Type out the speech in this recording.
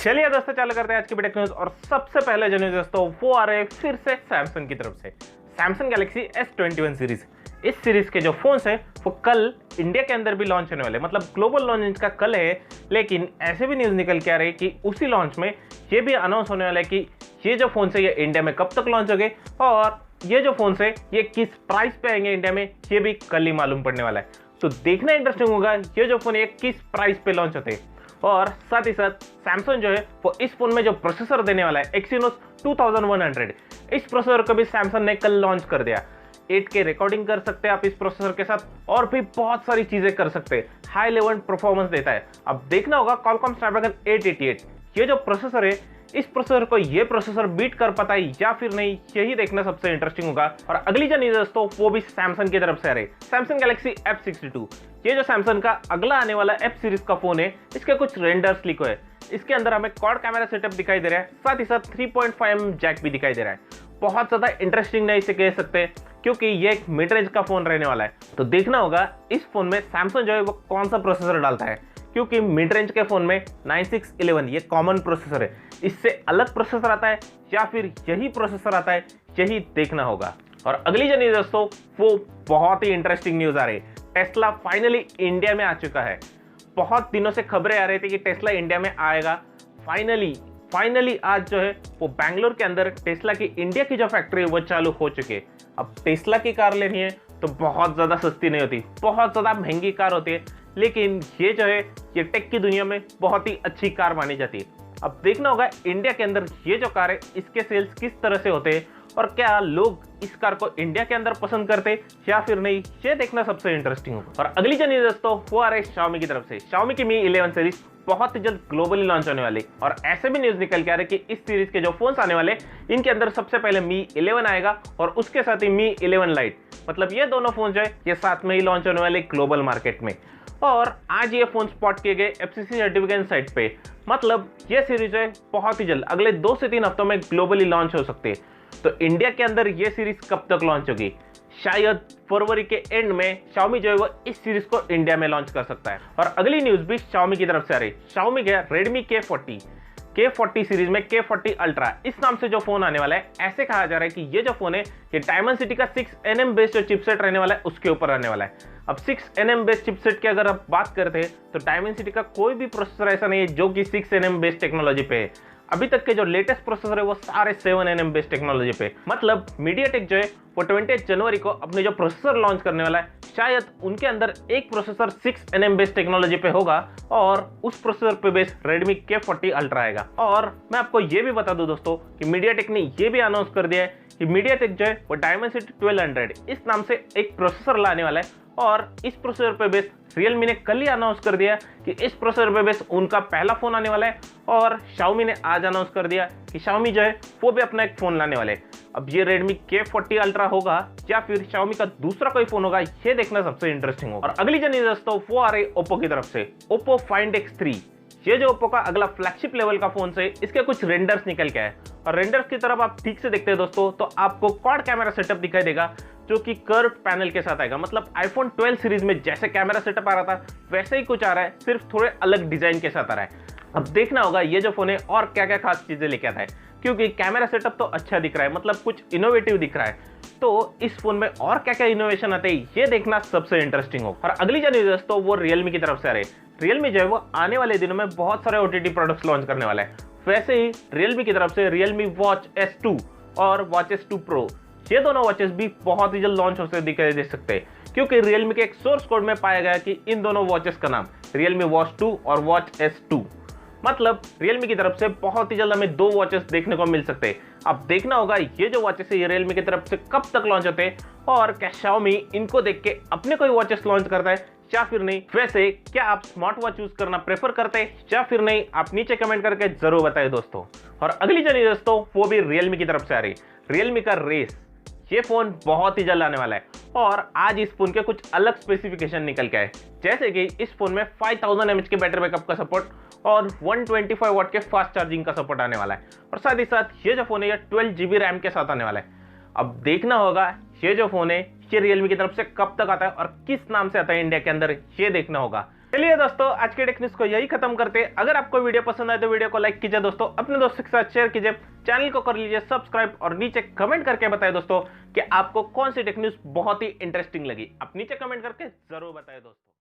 चलिए दोस्तों चालू करते हैं आज की टेक न्यूज। और सबसे पहले जो न्यूज दोस्तों वो आ रहे हैं फिर से सैमसंग की तरफ से। सैमसंग गैलेक्सी S21 सीरीज, इस सीरीज के जो फोन्स है वो कल इंडिया के अंदर भी लॉन्च होने वाले, मतलब ग्लोबल लॉन्च इनका कल है। लेकिन ऐसे भी न्यूज निकल के आ रही है कि उसी लॉन्च में ये भी अनाउंस होने वाला है कि ये जो फोन्स है ये इंडिया में कब तक लॉन्च होंगे और ये जो फोन्स है ये किस प्राइस पे आएंगे इंडिया में, ये भी कल ही मालूम पड़ने वाला है। तो देखना इंटरेस्टिंग होगा ये जो फोन है किस प्राइस पे लॉन्च होते हैं। और साथ ही साथ सैमसंग जो है वो इस फोन में जो प्रोसेसर देने वाला है एक्सिनोस 2100, इस प्रोसेसर को भी सैमसंग ने कल लॉन्च कर दिया। 8K रिकॉर्डिंग कर सकते हैं आप इस प्रोसेसर के साथ और भी बहुत सारी चीजें कर सकते हैं। हाई लेवल परफॉर्मेंस देता है। अब देखना होगा Qualcomm Snapdragon 888 ये जो प्रोसेसर है इस प्रोसेसर को ये प्रोसेसर बीट कर पाता है या फिर नहीं, यही देखना सबसे इंटरेस्टिंग होगा। और अगली जो न्यूज़ दोस्तों वो भी सैमसंग की तरफ से आ रही है। सैमसंग गैलेक्सी F62 ये जो सैमसंग का अगला आने वाला F सीरीज का फोन है, इसके कुछ रेंडर्स लीक हुए। इसके अंदर हमें क्वाड कैमरा सेटअप दिखाई दे रहा है, साथ ही साथ 3.5mm जैक भी दिखाई दे रहा है। बहुत ज्यादा इंटरेस्टिंग नहीं इसे कह सकते क्योंकि ये एक मिड रेंज का फोन रहने वाला है। तो देखना होगा इस फोन में सैमसंग जो है वो कौन सा प्रोसेसर डालता है, क्योंकि मिड रेंज के फोन में 9611 ये कॉमन प्रोसेसर है। इससे अलग प्रोसेसर आता है या फिर यही प्रोसेसर आता है, यही देखना होगा। और अगली जो न्यूज दोस्तों वो बहुत ही इंटरेस्टिंग न्यूज आ रही है। टेस्ला फाइनली इंडिया में आ चुका है। बहुत दिनों से खबरें आ रही थी कि टेस्ला इंडिया में आएगा। फाइनली आज जो है वो बैंगलोर के अंदर टेस्ला की इंडिया की जो फैक्ट्री है वो चालू हो चुकी है। अब टेस्ला की कार लेनी है तो बहुत ज्यादा सस्ती नहीं होती, बहुत ज्यादा महंगी कार होती है। लेकिन ये जो है ये टेक की दुनिया में बहुत ही अच्छी कार मानी जाती है। अब देखना होगा इंडिया के अंदर ये जो कार है इसके सेल्स किस तरह से होते हैं और क्या लोग इस कार को इंडिया के अंदर पसंद करते या फिर नहीं, ये देखना सबसे इंटरेस्टिंग होगा। और अगली जो न्यूज़ दोस्तों वो आ रही है Xiaomi की तरफ से। Xiaomi की Mi 11 सीरीज बहुत ही जल्द ग्लोबली लॉन्च होने वाली। और ऐसे भी न्यूज निकल के आ रहे कि इस सीरीज के जो फोन्स आने वाले इनके अंदर सबसे पहले Mi 11 आएगा और उसके साथ ही Mi 11 Lite, मतलब ये दोनों फोन जो है ये साथ में ही लॉन्च होने वाले ग्लोबल मार्केट में। और आज ये फोन स्पॉट किए गए FCC सर्टिफिकेशन साइट पे, मतलब ये सीरीज है बहुत ही जल्द अगले 2 से 3 हफ्तों में ग्लोबली लॉन्च हो सकती है। तो इंडिया के अंदर ये सीरीज कब तक लॉन्च होगी? शायद फरवरी के एंड में Xiaomi जो है वो इस सीरीज को इंडिया में लॉन्च कर सकता है। और अगली न्यूज भी Xiaomi की तरफ से आ रही। Xiaomi के Redmi K40 सीरीज में K40 Ultra इस नाम से जो फोन आने वाला है, ऐसे कहा जा रहा है कि ये जो फोन है ये Dimensity का 6nm बेस्ड जो चिपसेट रहने वाला है उसके ऊपर आने वाला है। अब 6nm बेस्ड चिपसेट की अगर आप बात करते हैं तो Dimensity का कोई भी प्रोसेसर ऐसा नहीं है जो कि 6nm बेस्ड टेक्नोलॉजी पे है। अभी तक के जो लेटेस्ट प्रोसेसर है वो सारे 7nm बेस्ड टेक्नोलॉजी पे, मतलब MediaTek जो है वो 20 जनवरी को अपने जो प्रोसेसर लॉन्च करने वाला है, शायद उनके अंदर एक प्रोसेसर 6nm बेस्ड टेक्नोलॉजी पे होगा और उस प्रोसेसर पे बेस्ड Redmi K40 Ultra आएगा। और मैं आपको ये भी बता दूं दोस्तों कि MediaTek ने ये भी अनाउंस कर दिया है कि MediaTek जो है वो Dimensity 1200 इस नाम से एक प्रोसेसर लाने वाला है। और इस प्रोसेसर पे बेस Realme ने कल ही अनाउंस कर दिया कि इस प्रोसेसर पे बेस उनका पहला फोन आने वाला है। और Xiaomi ने आज अनाउंस कर दिया कि Xiaomi जो है वो भी अपना एक फोन लाने वाले हैं। अब ये Redmi K40 Ultra होगा या फिर Xiaomi का दूसरा कोई फोन होगा, ये देखना सबसे इंटरेस्टिंग होगा। और अगली जो न्यूज़ दोस्तों वो आ रही Oppo की तरफ से। Oppo Find X3 ये जो Oppo का अगला फ्लैगशिप लेवल का फोन है, इसके कुछ रेंडर्स निकल के आए। और रेंडर्स की तरफ आप ठीक से देखते हैं दोस्तों तो आपको क्वाड कैमरा सेटअप दिखाई देगा जो कि कर्व पैनल के साथ आएगा। मतलब iPhone 12 सीरीज में जैसे कैमरा सेटअप आ रहा था वैसे ही कुछ आ रहा है, सिर्फ थोड़े अलग डिजाइन के साथ आ रहा है। अब देखना होगा ये जो फोन है और क्या क्या खास चीजें लेके आता है, क्योंकि कैमरा सेटअप तो अच्छा दिख रहा है, मतलब कुछ इनोवेटिव दिख रहा है। तो इस फोन में और क्या क्या इनोवेशन आते हैं ये देखना सबसे इंटरेस्टिंग हो। और अगली जो न्यूज़ दोस्तों वो Realme की तरफ से आ रही है। Realme जो है वो आने वाले दिनों में बहुत सारे OTT प्रोडक्ट्स लॉन्च करने वाला है। वैसे ही Realme की तरफ से Realme Watch S2 और Watch S2 Pro ये दोनों वॉचेस भी बहुत ही जल्द लॉन्च होते दिखाई दे सकते हैं, क्योंकि Realme के एक सोर्स कोड में पाया गया कि इन दोनों वॉचेस का नाम Realme Watch 2 और Watch S2, मतलब Realme की तरफ से बहुत ही जल्द हमें 2 वॉचेस देखने को मिल सकते हैं। अब देखना होगा ये जो वॉचेस है ये Realme की तरफ से कब तक लॉन्च होते हैं और क्या Xiaomi इनको देख के अपने कोई वॉचेस लॉन्च करता है या फिर नहीं। वैसे क्या आप स्मार्ट वॉच यूज करना प्रेफर करते हैं या फिर नहीं, आप नीचे कमेंट करके जरूर बताएं दोस्तों। और अगली जो न्यूज़ दोस्तों वो भी Realme की तरफ से आ रही। Realme का रेस ये फोन बहुत ही जल्द आने वाला है और आज इस फोन के कुछ अलग स्पेसिफिकेशन निकल के आए, जैसे कि इस फोन में 5000 mAh के बैटरी बैकअप का सपोर्ट और 125 वाट के फास्ट चार्जिंग का सपोर्ट आने वाला है। और साथ ही साथ ये जो फोन है ये 12 GB रैम के साथ आने वाला है। अब देखना होगा ये जो फोन है ये Realme की तरफ से कब तक आता है और किस नाम से आता है इंडिया के अंदर, ये देखना होगा। चलिए दोस्तों, आज के टेक न्यूज को यही खत्म करते हैं। अगर आपको वीडियो पसंद आए तो वीडियो को लाइक कीजिए दोस्तों, अपने दोस्तों के साथ शेयर कीजिए, चैनल को कर लीजिए सब्सक्राइब और नीचे कमेंट करके बताएं दोस्तों कि आपको कौन सी टेक न्यूज बहुत ही इंटरेस्टिंग लगी। आप नीचे कमेंट करके जरूर बताएं दोस्तों।